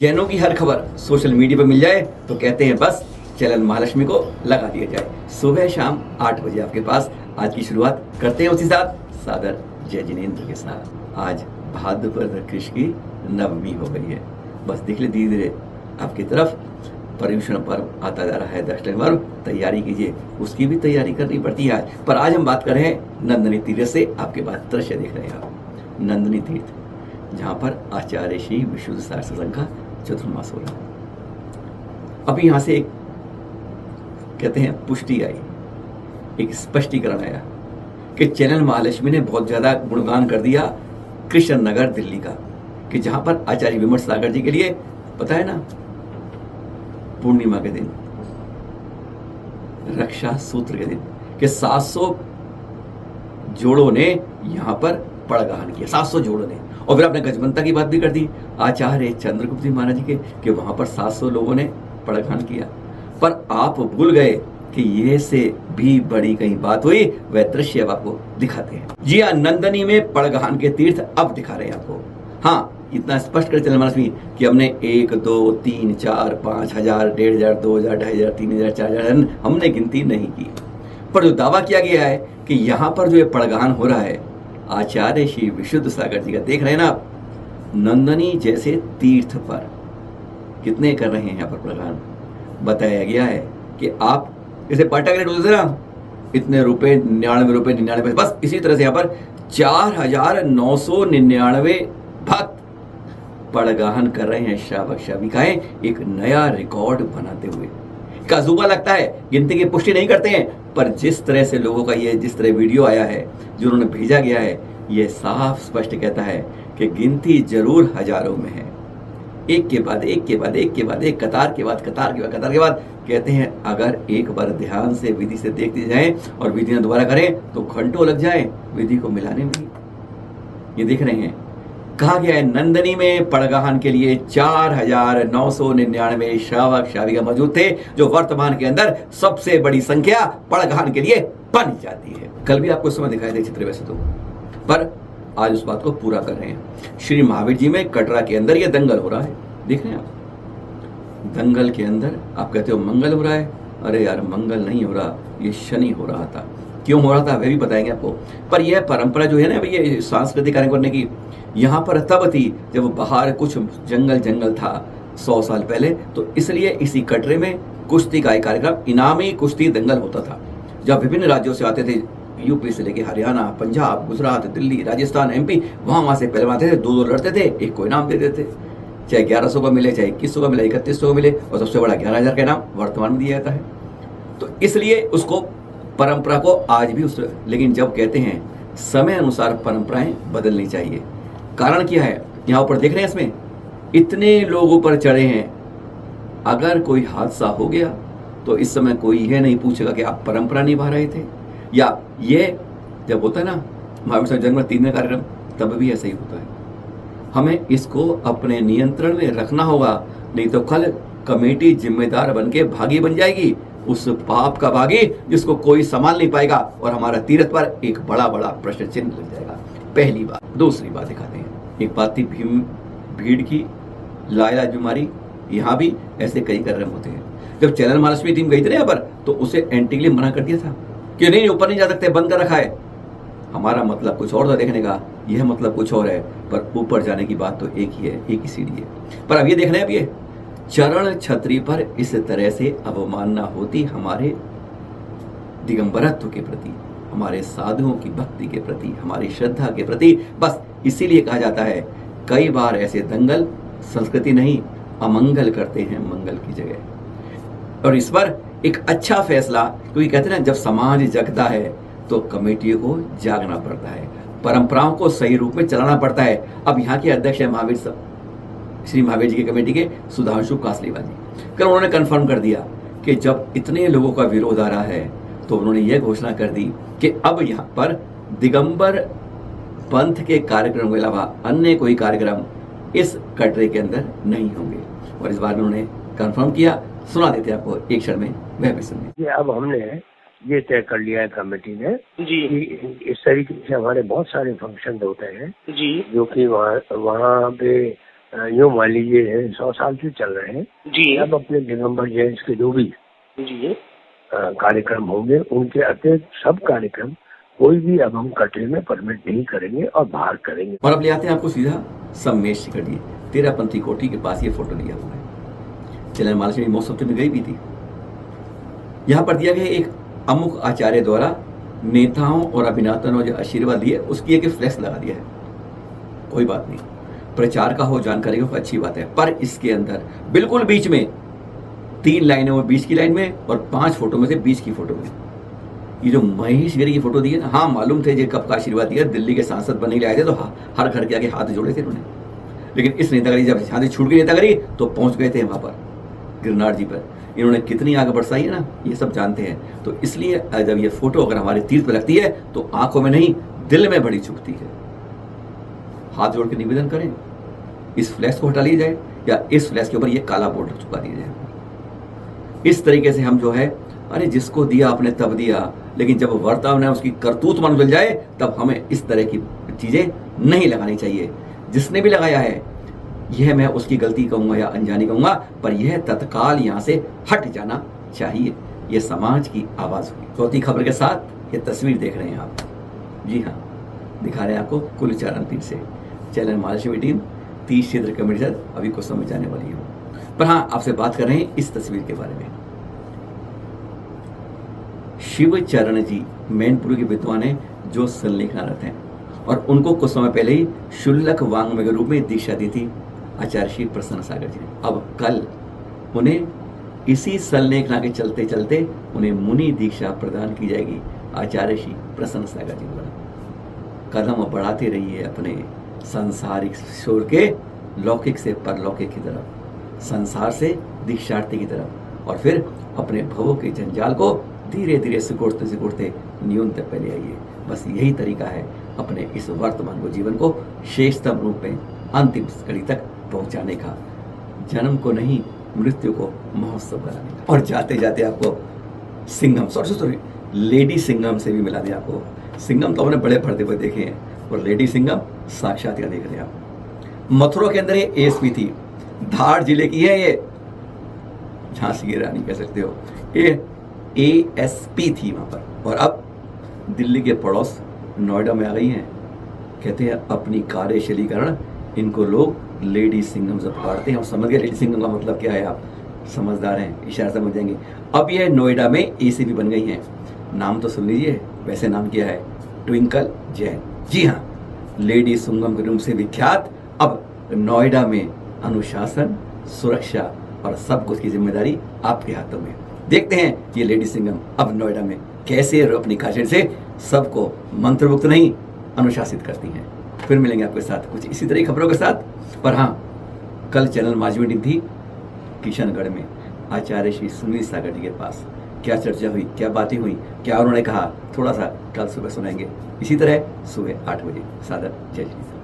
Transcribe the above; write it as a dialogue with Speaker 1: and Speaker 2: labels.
Speaker 1: जैनों की हर खबर सोशल मीडिया पर मिल जाए तो कहते हैं बस चैनल महालक्ष्मी को लगा दिया जाए। सुबह शाम 8 बजे आपके पास आज की शुरुआत करते हैं उसी साथ सादर जय जिनेंद्र के साथ। आज भाद्रपद कृष्ण की नवमी हो गई है। बस देख ले धीरे धीरे आपकी तरफ पर्युषण पर्व आता जा रहा है। दशहरा पर्व तैयारी कीजिए, उसकी भी तैयारी करनी पड़ती है आज। पर आज हम बात कर रहे हैं नंदनी तीर्थ से। आपके पास दृश्य देख रहे हैं आप नंदनी तीर्थ, जहाँ पर आचार्य श्री विशुद्ध सहस्त्र संघ का चतुर्मास हो रहा। अभी यहां से एक कहते हैं पुष्टि आई, एक स्पष्टीकरण आया कि चैनल महालक्ष्मी ने बहुत ज्यादा गुणगान कर दिया कृष्ण नगर दिल्ली का, कि जहां पर आचार्य विमर्श सागर जी के लिए पता है ना, पूर्णिमा के दिन, रक्षा सूत्र के दिन, कि 700 जोड़ों ने यहां पर पड़गान किया, 700 जोड़ों ने। और फिर आपने गजबंता की बात भी कर दी आचार्य चंद्रगुप्त जी महाराज जी के, कि वहां पर 700 लोगों ने पड़गान किया। पर आप भूल गए कि ये से भी बड़ी कहीं बात हुई। वह दृश्य अब आपको दिखाते हैं। जी हाँ, नंदनी में पड़गान के तीर्थ अब दिखा रहे हैं आपको। हाँ, इतना स्पष्ट कर चैनल महालक्ष्मी कि हमने 1 2 3 4 5 हजार 1500 2000 2500 3000 4000 हमने गिनती नहीं की। पर जो दावा किया गया है कि यहाँ पर जो ये पड़गान हो रहा है आचार्य श्री विशुद्ध सागर जी का, देख रहे हैं ना आप, नंदनी जैसे तीर्थ पर कितने कर रहे हैं यहाँ पर पड़गान। बताया गया है कि आप जैसे पाटा ग्रेड होते थे ना, इतने रुपए 99 रुपए 99 पैसे, बस इसी तरह से यहाँ पर 4999 भक्त पड़गान कर रहे हैं श्रावक श्राविकाएं, एक नया रिकॉर्ड बनाते हुए। अजूबा लगता है, गिनती की पुष्टि नहीं करते हैं, पर जिस तरह से लोगों का ये जिस तरह वीडियो आया है जो उन्होंने भेजा गया है, ये साफ स्पष्ट कहता है कि गिनती जरूर हजारों में है। एक के बाद एक के बाद एक के बाद एक, कतार के बाद कतार के बाद कतार के बाद। कहते हैं अगर एक बार ध्यान से विधि से देखते जाएं और विधि ने दोबारा करें तो घंटों लग जाए विधि को मिलाने में। ये देख रहे हैं, कहा गया है नंदनी में पड़गान के लिए 4999 श्रावक श्राविका मौजूद थे, जो वर्तमान के अंदर सबसे बड़ी संख्या पड़गान के लिए बनी जाती है। कल भी आपको इस समय दिखाई दे चित्र वैसे तो, पर आज उस बात को पूरा कर रहे हैं। श्री महावीर जी में कटरा के अंदर यह दंगल हो रहा है, देख रहे हैं आप। दंगल के अंदर आप कहते हो मंगल हो रहा है, अरे यार मंगल नहीं हो रहा, ये शनि हो रहा था। क्यों हो रहा था वह भी बताएंगे आपको। पर यह परंपरा जो है ना भैया, ये सांस्कृतिक कार्य करने की, यहाँ पर तब थी जब बाहर कुछ जंगल था 100 साल पहले, तो इसलिए इसी कटरे में कुश्ती का एक कार्यक्रम, इनामी कुश्ती दंगल होता था। जब विभिन्न राज्यों से आते थे, यूपी से लेके हरियाणा, पंजाब, गुजरात, दिल्ली, राजस्थान, एमपी, वहां से पहलवान आते थे, 2-2 लड़ते थे, एक को इनाम दे देते, चाहे 1100 का मिले, चाहे 2100 का मिले, 3100 का मिले, और सबसे बड़ा 11,000 का इनाम वर्तमान में दिया जाता है। तो इसलिए उसको परंपरा को आज भी उस, लेकिन जब कहते हैं समय अनुसार परंपराएं बदलनी चाहिए। कारण क्या है, यहाँ ऊपर देख रहे हैं, इसमें इतने लोग ऊपर चढ़े हैं, अगर कोई हादसा हो गया तो इस समय कोई यह नहीं पूछेगा कि आप परंपरा निभा रहे थे। या ये जब होता है ना महावीर जन्म 3 कार्यक्रम, तब भी ऐसा ही होता है। हमें इसको अपने नियंत्रण में रखना होगा, नहीं तो कल कमेटी जिम्मेदार बन के भागी बन जाएगी, उस पाप का भागी जिसको कोई संभाल नहीं पाएगा, और हमारा तीर्थ पर एक बड़ा बड़ा प्रश्न चिन्ह लग जाएगा। पहली बात। दूसरी बात दिखाते हैं, एक बात थी भीड़ की लाइला जुमारी, यहाँ भी ऐसे कई कार्यक्रम होते हैं। जब चैनल महालक्ष्मी टीम गई थी ना यहाँ पर, तो उसे एंटी के लिए मना कर दिया था कि नहीं ऊपर नहीं जा सकते, बंद कर रखा है। हमारा मतलब कुछ और था देखने का, यह मतलब कुछ और है, पर ऊपर जाने की बात तो एक ही है, एक ही सीढ़ी है। पर अब ये देख रहे हैं, अब ये चरण छतरी पर इस तरह से अवमानना होती हमारे दिगंबरत्व के प्रति, हमारे साधुओं की भक्ति के प्रति, हमारी श्रद्धा के प्रति। बस इसीलिए कहा जाता है कई बार ऐसे दंगल संस्कृति नहीं अमंगल करते हैं मंगल की जगह। और इस पर एक अच्छा फैसला, क्योंकि कहते हैं ना जब समाज जगता है तो कमेटियों को जागना पड़ता है, परंपराओं को सही रूप में चलाना पड़ता है। अब यहाँ के अध्यक्ष है महावीर श्री महावीर जी की कमेटी के सुधांशु कासलीवाल जी। कल उन्होंने कंफर्म कर दिया कि जब इतने लोगों का विरोध आ रहा है, तो उन्होंने यह घोषणा कर दी कि अब यहाँ पर दिगंबर पंथ के कार्यक्रम के अलावा अन्य कोई कार्यक्रम इस कटरे के अंदर नहीं होंगे। और इस बार उन्होंने कंफर्म किया, सुना देते आपको एक क्षण में, वह भी सुनिए।
Speaker 2: अब हमने ये तय कर लिया है कमेटी ने
Speaker 3: जी
Speaker 2: कि इस तरीके से हमारे बहुत सारे फंक्शन होते हैं
Speaker 3: जी
Speaker 2: जो कि वहाँ पे यूँ मान लीजिए 100 साल से चल रहे हैं
Speaker 3: जी
Speaker 2: अब अपने दिगंबर जैन्स के जो भी
Speaker 3: जी
Speaker 2: कार्यक्रम होंगे उनके अतिरिक्त सब कार्यक्रम कोई भी अब हम कटरे में परमिट नहीं करेंगे और बाहर करेंगे।
Speaker 1: और अब ले आते हैं आपको सीधा सम्मेश कटिए तेरापंथी कोठी के पास ये फोटो लिया हुआ है। चलन महालक्ष्मी महोत्सव में गई भी थी। यहाँ पर दिया गया एक अमुक आचार्य द्वारा नेताओं और अभिनेताओं ने जो आशीर्वाद दिए उसकी एक फ्लैश लगा दिया है। कोई बात नहीं, प्रचार का हो, जानकारी का हो, अच्छी बात है, पर इसके अंदर बिल्कुल बीच में 3 लाइनें वो बीच की लाइन में और 5 फोटो में से बीच की फोटो में ये जो महेश गिरी की फोटो दी है ना, हाँ मालूम थे कब का आशीर्वाद दिया, दिल्ली के सांसद बनने के लिए आए थे तो हर घर के आगे हाथ जोड़े थे उन्होंने। लेकिन इस नेतागिरी जब शादी छूट गई नेतागिरी तो पहुंच गए थे वहां पर गिरनार जी पर। इन्होंने कितनी आगे बरसाई है ना, ये सब जानते हैं। तो इसलिए जब ये फोटो अगर हमारे तीर्थ पर लगती है तो आंखों में नहीं दिल में बड़ी चुभती है। हाथ जोड़ के निवेदन करें इस फ्लैश को हटा लिया जाए या इस फ्लैश के ऊपर ये काला बोर्ड चुका दिया जाए। इस तरीके से हम जो है, अरे जिसको दिया आपने तब दिया, लेकिन जब वर्ताव ने उसकी करतूत मन बदल जाए तब हमें इस तरह की चीजें नहीं लगानी चाहिए। जिसने भी लगाया है यह मैं उसकी गलती कहूंगा या अनजानी कहूंगा, पर यह तत्काल यहाँ से हट जाना चाहिए। यह समाज की आवाज हुई। चौथी खबर के साथ ये तस्वीर देख रहे हैं आप, जी हाँ दिखा रहे हैं आपको कुलचारण तीर से। चैनल महालक्ष्मी टीम 30 क्षेत्र कमेटी से अभी कुछ समझ जाने वाली हो, पर हाँ आपसे बात कर रहे हैं इस तस्वीर के बारे में। शिव चरण जी मैनपुरी के विद्वान हैं जो संलेखनारत हैं और उनको कुछ समय पहले ही शुल्लक वांग्मय के रूप में दीक्षा दी थी आचार्य श्री प्रसन्न सागर जी ने। अब कल उन्हें इसी संलेखना के चलते चलते उन्हें मुनि दीक्षा प्रदान की जाएगी आचार्य श्री प्रसन्न सागर जी द्वारा। कदम बढ़ाते रहिए अपने सांसारिक छोर के लौकिक से परलौकिक की तरफ, संसार से दीक्षार्थी की तरफ, और फिर अपने भवों के जंजाल को धीरे धीरे सिकुड़ते सिकुड़ते न्यूनतम पे ले आइए। बस यही तरीका है अपने इस वर्तमान को जीवन को श्रेष्ठतम रूप में अंतिम घड़ी तक पहुंचाने का, जन्म को नहीं मृत्यु को महोत्सव बनाने का। और जाते जाते आपको सिंघम सॉरी लेडी सिंघम से भी मिला दें आपको। सिंघम तो हमने बड़े पर्दे पर देखे हैं और लेडी सिंघम साक्षात देख रहे हैं आप। मथुरा के अंदर ये एएसपी थी, धार जिले की है ये, झांसी की रानी कह सकते हो, ये एएसपी थी वहां पर, और अब दिल्ली के पड़ोस नोएडा में आ गई हैं। कहते हैं अपनी कार्यशैली कारण इनको लोग लेडी सिंघम से पुकारते हैं। और समझ गए लेडी सिंघम का मतलब क्या है, आप समझदार हैं, इशारा समझ जाएंगे। अब ये नोएडा में एसीपी बन गई हैं। नाम तो सुन लीजिए, वैसे नाम क्या है, ट्विंकल जैन। जी हाँ, लेडी सिंघम के रूप से विख्यात अब नोएडा में अनुशासन, सुरक्षा और सब कुछ की जिम्मेदारी आपके हाथों में। देखते हैं ये लेडी सिंघम अब नोएडा में कैसे अपनी खासियत से सबको मंत्रमुग्ध नहीं अनुशासित करती हैं। फिर मिलेंगे आपके साथ कुछ इसी तरह खबरों के साथ। पर हाँ, कल चैनल महालक्ष्मी टीम थी किशनगढ़ में आचार्य श्री सुनील सागर जी के पास। क्या चर्चा हुई, क्या बातें हुई, क्या उन्होंने कहा, थोड़ा सा कल सुबह सुनाएंगे। इसी तरह सुबह 8 बजे। सादर जय श्री।